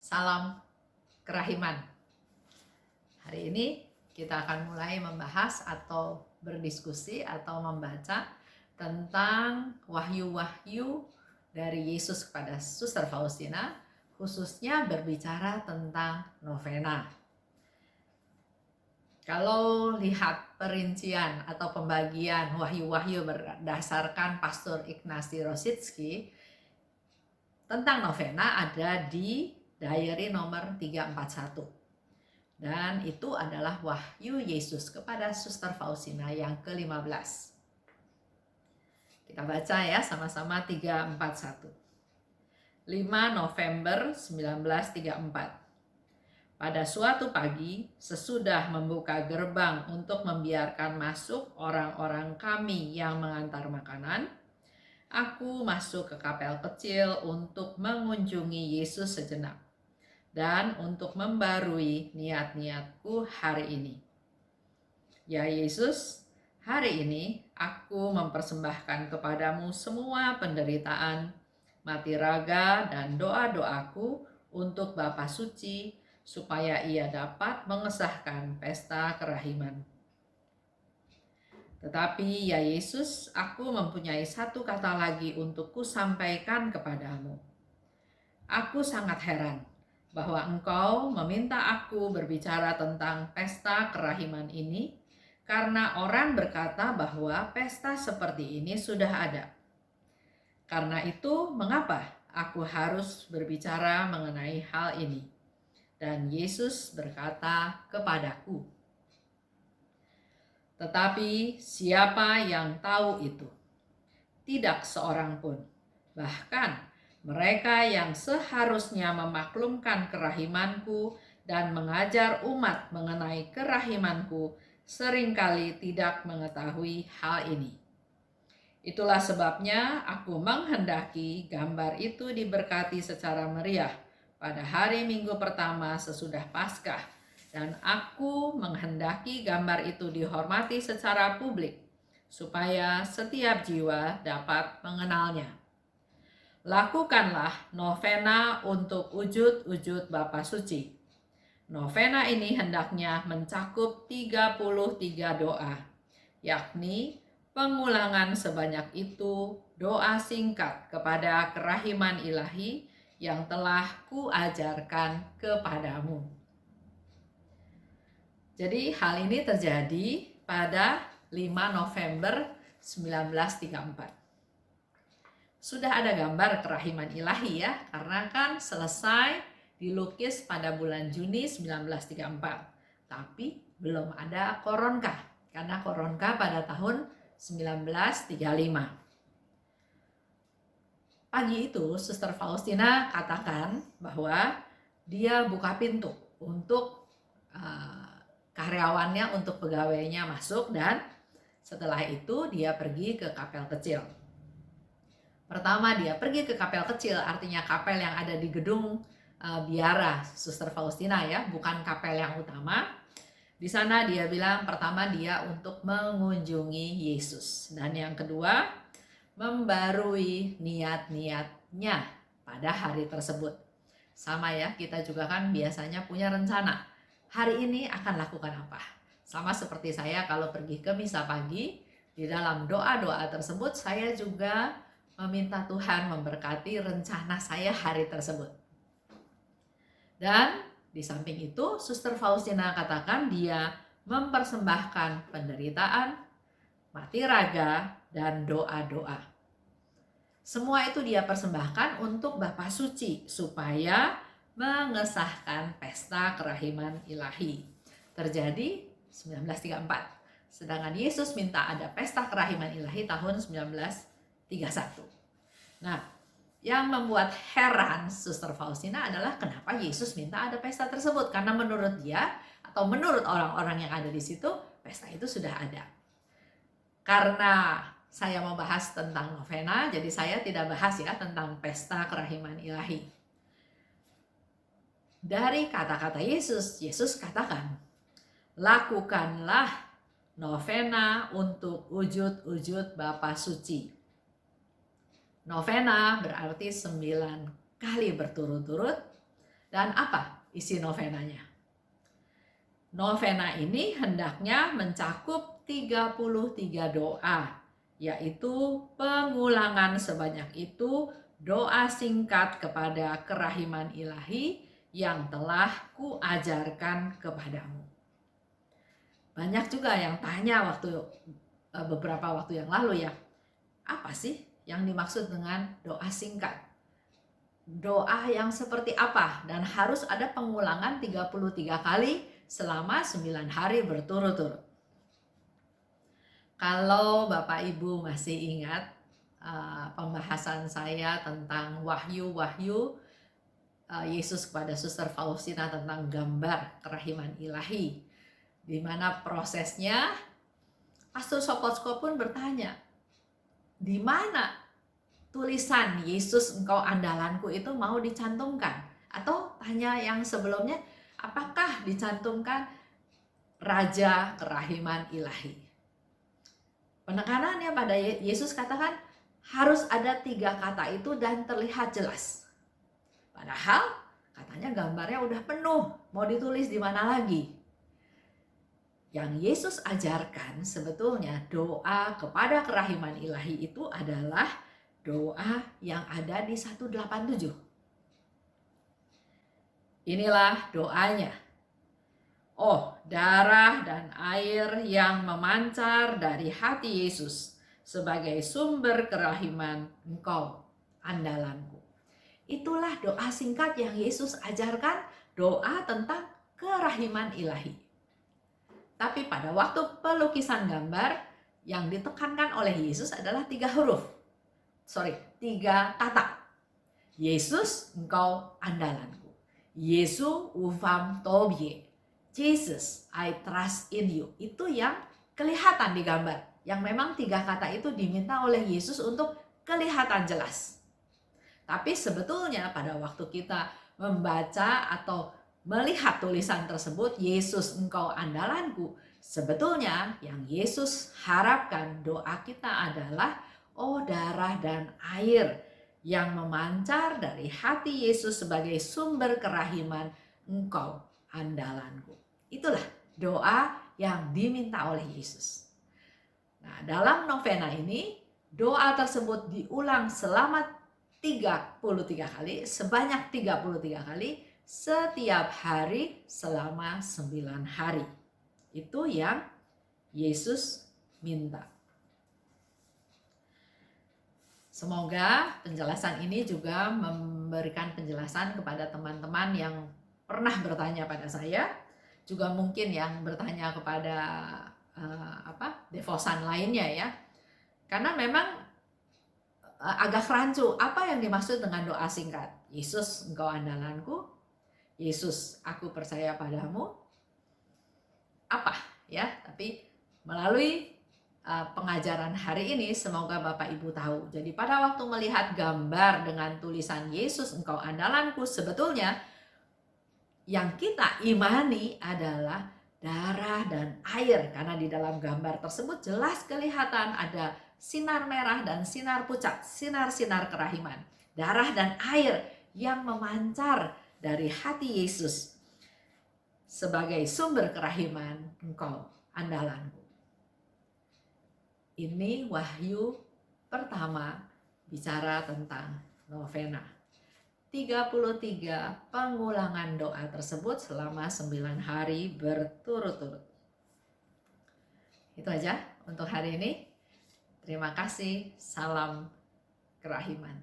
Salam kerahiman. Hari ini kita akan mulai membahas atau berdiskusi atau membaca tentang wahyu-wahyu dari Yesus kepada Suster Faustina, khususnya berbicara tentang novena. Kalau lihat perincian atau pembagian wahyu-wahyu berdasarkan Pastor Ignasi Rositsky tentang novena ada di diary nomor 341. Dan itu adalah wahyu Yesus kepada Suster Faustina yang ke-15. Kita baca ya sama-sama 341. 5 November 1934. Pada suatu pagi, sesudah membuka gerbang untuk membiarkan masuk orang-orang kami yang mengantar makanan, aku masuk ke kapel kecil untuk mengunjungi Yesus sejenak dan untuk membarui niat-niatku hari ini. Ya Yesus, hari ini aku mempersembahkan kepadamu semua penderitaan, mati raga dan doa-doaku untuk Bapa Suci, supaya ia dapat mengesahkan pesta kerahiman. Tetapi ya Yesus, aku mempunyai satu kata lagi untuk kusampaikan kepadamu. Aku sangat heran bahwa engkau meminta aku berbicara tentang pesta kerahiman ini karena orang berkata bahwa pesta seperti ini sudah ada. Karena itu, mengapa aku harus berbicara mengenai hal ini? Dan Yesus berkata kepadaku, tetapi siapa yang tahu itu? Tidak seorang pun. Bahkan mereka yang seharusnya memaklumkan kerahimanku dan mengajar umat mengenai kerahimanku seringkali tidak mengetahui hal ini. Itulah sebabnya aku menghendaki gambar itu diberkati secara meriah pada hari Minggu pertama sesudah Paskah, dan aku menghendaki gambar itu dihormati secara publik supaya setiap jiwa dapat mengenalnya. Lakukanlah novena untuk wujud-wujud Bapa Suci. Novena ini hendaknya mencakup 33 doa, yakni pengulangan sebanyak itu doa singkat kepada kerahiman ilahi yang telah kuajarkan kepadamu. Jadi hal ini terjadi pada 5 November 1934. Sudah ada gambar kerahiman ilahi ya, karena kan selesai dilukis pada bulan Juni 1934. Tapi belum ada koronka, karena koronka pada tahun 1935. Pagi itu Suster Faustina katakan bahwa dia buka pintu untuk karyawannya, untuk pegawainya masuk, dan setelah itu dia pergi ke kapel kecil. Pertama dia pergi ke kapel kecil, artinya kapel yang ada di gedung biara Suster Faustina ya, bukan kapel yang utama. Di sana dia bilang pertama dia untuk mengunjungi Yesus, dan yang kedua membarui niat-niatnya pada hari tersebut. Sama ya, kita juga kan biasanya punya rencana, hari ini akan lakukan apa. Sama seperti saya kalau pergi ke misa pagi, di dalam doa-doa tersebut saya juga meminta Tuhan memberkati rencana saya hari tersebut. Dan di samping itu, Suster Faustina katakan dia mempersembahkan penderitaan, mati raga, dan doa-doa. Semua itu dia persembahkan untuk Bapa Suci supaya mengesahkan pesta kerahiman ilahi. Terjadi 1934. Sedangkan Yesus minta ada pesta kerahiman ilahi tahun 1931. Nah, yang membuat heran Suster Faustina adalah kenapa Yesus minta ada pesta tersebut, karena menurut dia atau menurut orang-orang yang ada di situ, pesta itu sudah ada. Karena saya mau bahas tentang novena, jadi saya tidak bahas ya tentang pesta kerahiman ilahi. Dari kata-kata Yesus, Yesus katakan, lakukanlah novena untuk wujud-wujud Bapa Suci. Novena berarti 9 kali berturut-turut Dan apa isi novenanya? Novena ini hendaknya mencakup 33 doa, yaitu pengulangan sebanyak itu doa singkat kepada kerahiman ilahi yang telah kuajarkan kepadamu. Banyak juga yang tanya beberapa waktu yang lalu ya, apa sih yang dimaksud dengan doa singkat? Doa yang seperti apa? Dan harus ada pengulangan 33 kali selama 9 hari berturut-turut. Kalau Bapak Ibu masih ingat pembahasan saya tentang wahyu Yesus kepada Suster Faustina tentang gambar kerahiman ilahi, di mana prosesnya Pastor Sopotsko pun bertanya, di mana tulisan Yesus engkau andalanku itu mau dicantumkan? Atau tanya yang sebelumnya, apakah dicantumkan Raja Kerahiman Ilahi? Penekanannya pada Yesus katakan harus ada 3 kata itu dan terlihat jelas. Padahal katanya gambarnya udah penuh, mau ditulis di mana lagi? Yang Yesus ajarkan sebetulnya doa kepada kerahiman ilahi itu adalah doa yang ada di 187. Inilah doanya. Oh, darah dan air yang memancar dari hati Yesus sebagai sumber kerahiman engkau, andalanku. Itulah doa singkat yang Yesus ajarkan, doa tentang kerahiman ilahi. Tapi pada waktu pelukisan gambar, yang ditekankan oleh Yesus adalah 3 kata. Yesus, engkau andalanku. Yesu ufam tobie. Jesus, I trust in you. Itu yang kelihatan di gambar. Yang memang 3 kata itu diminta oleh Yesus untuk kelihatan jelas. Tapi sebetulnya pada waktu kita membaca atau melihat tulisan tersebut, Yesus engkau andalanku, sebetulnya yang Yesus harapkan doa kita adalah, oh darah dan air yang memancar dari hati Yesus sebagai sumber kerahiman engkau andalanku. Itulah doa yang diminta oleh Yesus. Nah, dalam novena ini doa tersebut diulang selama 33 kali, sebanyak 33 kali setiap hari selama 9 hari. Itu yang Yesus minta. Semoga penjelasan ini juga memberikan penjelasan kepada teman-teman yang pernah bertanya pada saya, juga mungkin yang bertanya kepada devosan lainnya ya. Karena memang agak rancu, apa yang dimaksud dengan doa singkat? Yesus engkau andalanku, Yesus aku percaya padamu, apa ya? Tapi melalui pengajaran hari ini semoga Bapak Ibu tahu. Jadi pada waktu melihat gambar dengan tulisan Yesus engkau andalanku, sebetulnya yang kita imani adalah darah dan air, karena di dalam gambar tersebut jelas kelihatan ada sinar merah dan sinar pucat, sinar-sinar kerahiman, darah dan air yang memancar dari hati Yesus sebagai sumber kerahiman engkau andalanku. Ini wahyu pertama bicara tentang novena. 33 pengulangan doa tersebut selama 9 hari berturut-turut. Itu aja untuk hari ini. Terima kasih. Salam kerahiman.